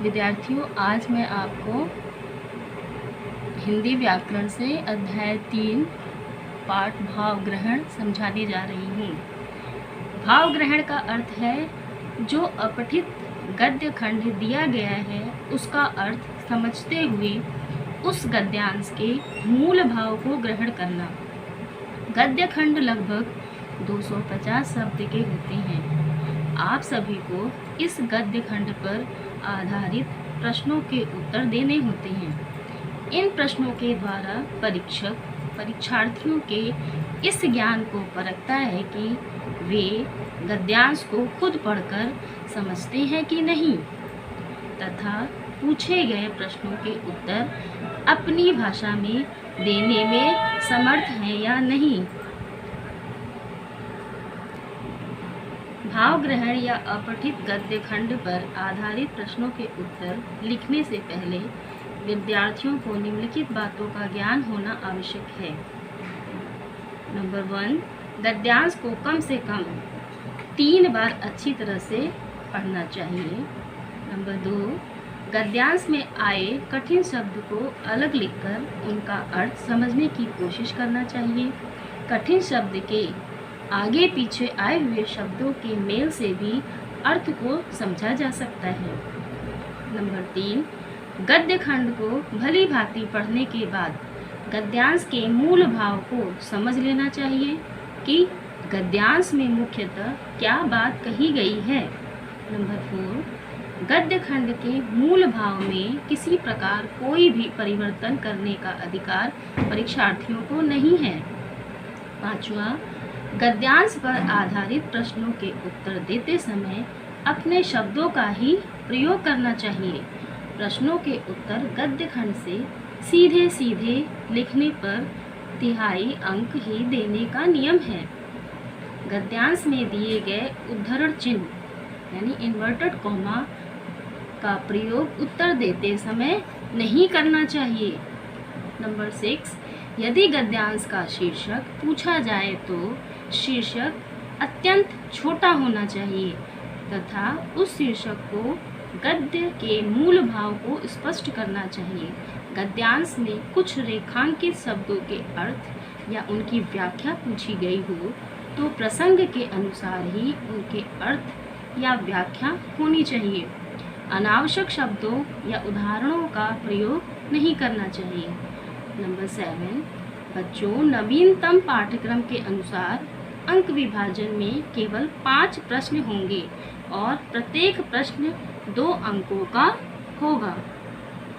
विद्यार्थियों, आज मैं आपको हिंदी व्याकरण से अध्याय 3 पाठ भाव ग्रहण समझाने जा रही हूँ। भाव ग्रहण का अर्थ है जो अपठित गद्य खंड दिया गया है उसका अर्थ समझते हुए उस गद्यांश के मूल भाव को ग्रहण करना। गद्य खंड लगभग 250 शब्द के होते हैं। आप सभी को इस गद्य खंड पर आधारित प्रश्नों के उत्तर देने होते हैं। इन प्रश्नों के द्वारा परीक्षक परीक्षार्थियों के इस ज्ञान को परखता है कि वे गद्यांश को खुद पढ़कर समझते हैं कि नहीं तथा पूछे गए प्रश्नों के उत्तर अपनी भाषा में देने में समर्थ हैं या नहीं। भाव ग्रहण या अपठित गद्य खंड पर आधारित प्रश्नों के उत्तर लिखने से पहले विद्यार्थियों को निम्नलिखित बातों का ज्ञान होना आवश्यक है। नंबर 1, गद्यांश को कम से कम 3 बार अच्छी तरह से पढ़ना चाहिए। नंबर 2, गद्यांश में आए कठिन शब्द को अलग लिखकर उनका अर्थ समझने की कोशिश करना चाहिए। कठिन शब्द के आगे पीछे आए हुए शब्दों के मेल से भी अर्थ को समझा जा सकता है। नंबर 3, गद्य खंड को भली भांति पढ़ने के बाद गद्यांश के मूल भाव को समझ लेना चाहिए कि गद्यांश में मुख्यतः क्या बात कही गई है। नंबर 4, गद्य खंड के मूल भाव में किसी प्रकार कोई भी परिवर्तन करने का अधिकार परीक्षार्थियों को नहीं है। 5वां, गद्यांश पर आधारित प्रश्नों के उत्तर देते समय अपने शब्दों का ही प्रयोग करना चाहिए। प्रश्नों के उत्तर गद्य खंड से सीधे सीधे लिखने पर 3/4 अंक ही देने का नियम है। गद्यांश में दिए गए उद्धरण चिन्ह यानी इन्वर्टेड कॉमा का प्रयोग उत्तर देते समय नहीं करना चाहिए। नंबर 6, यदि गद्यांश का शीर्षक पूछा जाए तो शीर्षक अत्यंत छोटा होना चाहिए तथा उस शीर्षक को गद्य के मूल भाव को स्पष्ट करना चाहिए। गद्यांश में कुछ रेखांकित शब्दों के अर्थ या उनकी व्याख्या पूछी गई हो तो प्रसंग के अनुसार ही उनके अर्थ या व्याख्या होनी चाहिए। अनावश्यक शब्दों या उदाहरणों का प्रयोग नहीं करना चाहिए। नंबर 7, बच्चों, नवीनतम पाठ्यक्रम के अनुसार अंक विभाजन में केवल 5 प्रश्न होंगे और प्रत्येक प्रश्न 2 अंकों का होगा।